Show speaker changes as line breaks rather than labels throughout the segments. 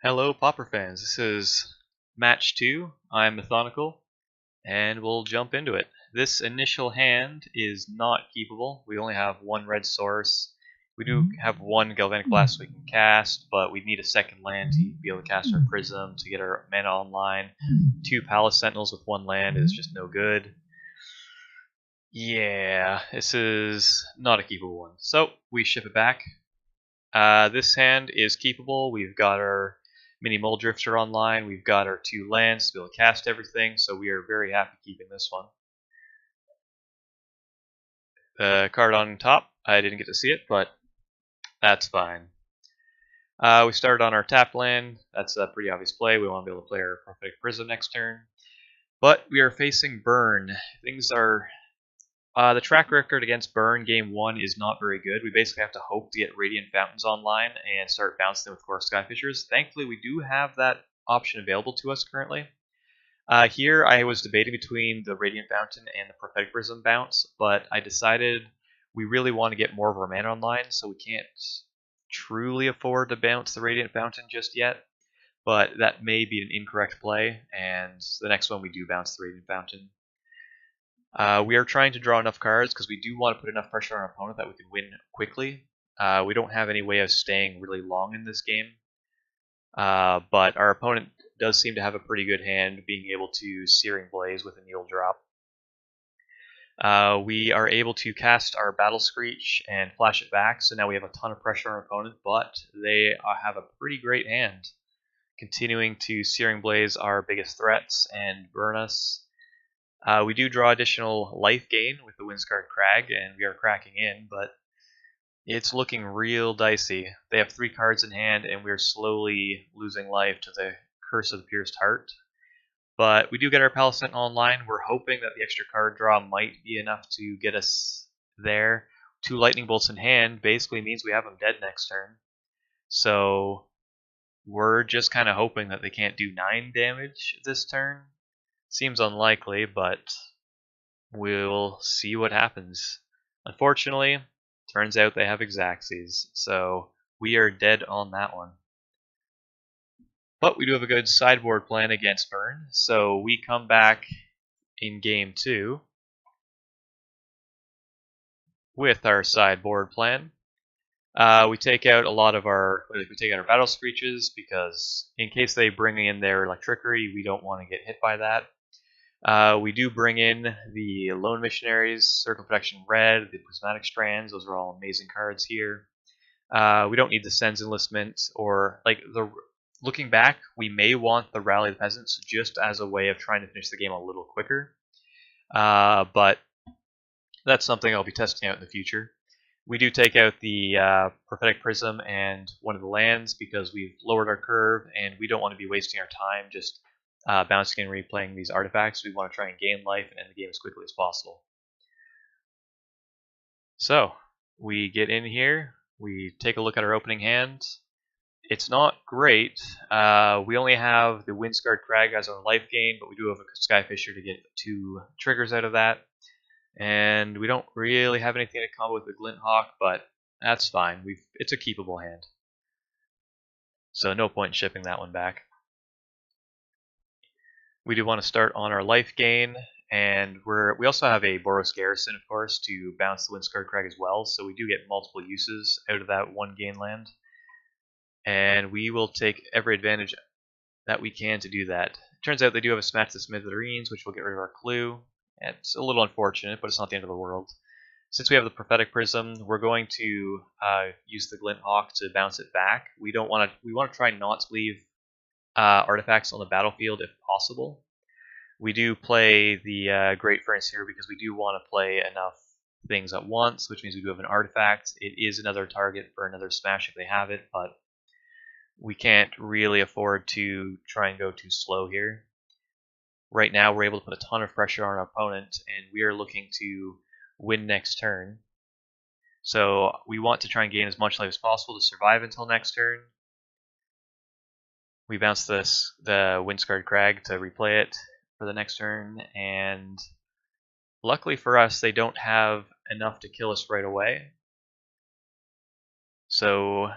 Hello, Pauper fans. This is match 2. I'm Mathonical, and we'll jump into it. This initial hand is not keepable. We only have one red source. We do have one galvanic blast we can cast, but we need a second land to be able to cast our prism to get our mana online. 2 Palace Sentinels with 1 land is just no good. Yeah, this is not a keepable one. So we ship it back. This hand is keepable. We've got our mini Mole Drifter online. We've got our 2 lands to be able to cast everything, so we are very happy keeping this one. The card on top, I didn't get to see it, but that's fine. We started on our tapped land. That's a pretty obvious play. We want to be able to play our Prophetic Prism next turn. But we are facing Burn. Things are... the track record against Burn game 1 is not very good. We basically have to hope to get Radiant Fountains online and start bouncing them with Core Skyfishers. Thankfully, we do have that option available to us currently. Here, I was debating between the Radiant Fountain and the Prophetic Prism bounce, but I decided we really want to get more of our mana online, so we can't truly afford to bounce the Radiant Fountain just yet. But that may be an incorrect play, and the next one we do bounce the Radiant Fountain. We are trying to draw enough cards because we do want to put enough pressure on our opponent that we can win quickly. We don't have any way of staying really long in this game, but our opponent does seem to have a pretty good hand, being able to Searing Blaze with a Needle Drop. We are able to cast our Battle Screech and flash it back, so now we have a ton of pressure on our opponent, but they have a pretty great hand, continuing to Searing Blaze our biggest threats and burn us. We do draw additional life gain with the Windscarred Crag, and we are cracking in, but it's looking real dicey. They have 3 cards in hand, and we're slowly losing life to the Curse of the Pierced Heart. But we do get our Palace Sentinel online. We're hoping that the extra card draw might be enough to get us there. 2 Lightning Bolts in hand basically means we have them dead next turn. So we're just kind of hoping that they can't do 9 damage this turn. Seems unlikely, but we'll see what happens. Unfortunately, turns out they have Xaxes, so we are dead on that one. But we do have a good sideboard plan against Burn, so we come back in game 2 with our sideboard plan. We take out a lot of our Battle Screeches because in case they bring in their Electricity, we don't want to get hit by that. We do bring in the Lone Missionaries, Circle Protection Red, the Prismatic Strands. Those are all amazing cards here. We don't need the Sen's Enlistment, or looking back, we may want the Rally of the Peasants just as a way of trying to finish the game a little quicker. But that's something I'll be testing out in the future. We do take out the Prophetic Prism and one of the lands because we've lowered our curve and we don't want to be wasting our time just bouncing and replaying these artifacts. We want to try and gain life and end the game as quickly as possible. So we get in here, we take a look at our opening hand. It's not great. We only have the Windscarred Crag as our life gain, but we do have a Skyfisher to get 2 triggers out of that. And we don't really have anything to combo with the Glint Hawk, but that's fine. It's a keepable hand. So no point in shipping that one back. We do want to start on our life gain, and we also have a Boros Garrison, of course, to bounce the Windscarred Crag as well, so we do get multiple uses out of that 1 gain land. And we will take every advantage that we can to do that. It turns out they do have a Smash the Smithereens, which will get rid of our clue. It's a little unfortunate, but it's not the end of the world. Since we have the Prophetic Prism, we're going to use the Glint Hawk to bounce it back. We want to try not to leave artifacts on the battlefield if possible. We do play the Great Furnace here because we do want to play enough things at once, which means we do have an artifact. It is another target for another smash if they have it, but we can't really afford to try and go too slow here. Right now, we're able to put a ton of pressure on our opponent, and we are looking to win next turn. So we want to try and gain as much life as possible to survive until next turn. We bounce the Windscarred Crag to replay it for the next turn, and luckily for us, they don't have enough to kill us right away. So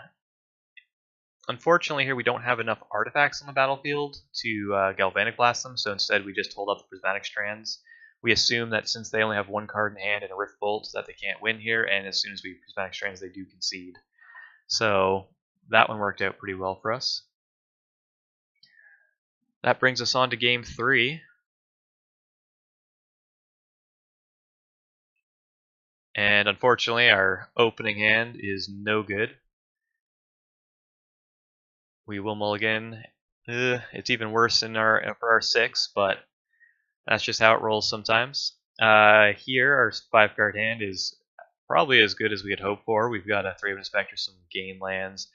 Unfortunately, here we don't have enough artifacts on the battlefield to Galvanic Blast them, so instead we just hold up the Prismatic Strands. We assume that since they only have one card in hand and a Rift Bolt, that they can't win here, and as soon as we Prismatic Strands, they do concede. So that one worked out pretty well for us. That brings us on to Game 3. And unfortunately, our opening hand is no good. We will mulligan. It's even worse for our 6, but that's just how it rolls sometimes. Here, our 5-card hand is probably as good as we had hoped for. We've got a Thraben Inspector, some gain lands,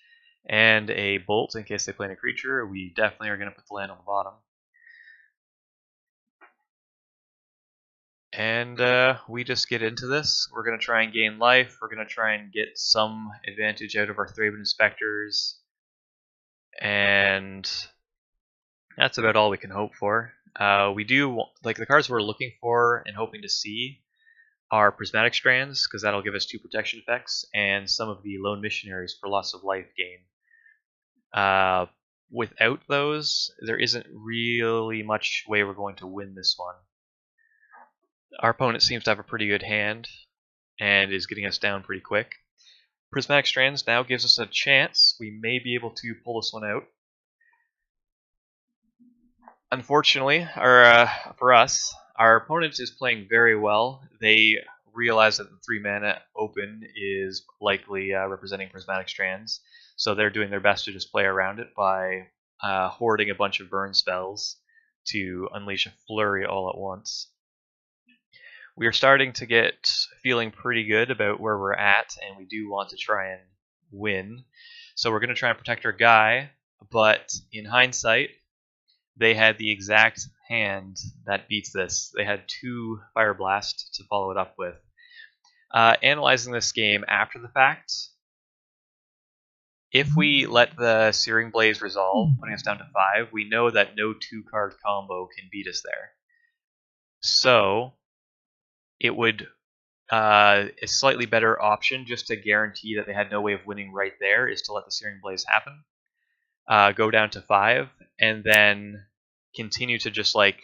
and a Bolt in case they play in a creature. We definitely are going to put the land on the bottom. And we just get into this. We're going to try and gain life. We're going to try and get some advantage out of our Thraben Inspectors. And that's about all we can hope for. We do, like, the cards we're looking for and hoping to see are Prismatic Strands, because that'll give us 2 protection effects, and some of the Lone Missionaries for loss of life gain. Without those, there isn't really much way we're going to win this one. Our opponent seems to have a pretty good hand, and is getting us down pretty quick. Prismatic Strands now gives us a chance. We may be able to pull this one out. Unfortunately, for us, our opponent is playing very well. They realize that the 3-mana open is likely representing Prismatic Strands, so they're doing their best to just play around it by hoarding a bunch of burn spells to unleash a flurry all at once. We are starting to get feeling pretty good about where we're at, and we do want to try and win. So we're going to try and protect our guy, but in hindsight, they had the exact hand that beats this. They had 2 Fire Blast to follow it up with. Analyzing this game after the fact, if we let the Searing Blaze resolve, putting us down to 5, we know that no 2-card combo can beat us there. So it would a slightly better option, just to guarantee that they had no way of winning right there, is to let the Searing Blaze happen. Go down to 5, and then continue to just like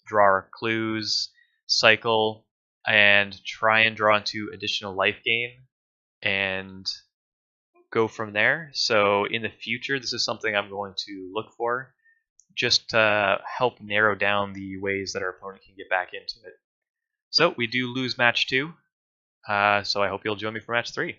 draw our clues, cycle, and try and draw into additional life gain, and go from there. So in the future, this is something I'm going to look for, just to help narrow down the ways that our opponent can get back into it. So we do lose match 2, so I hope you'll join me for match 3.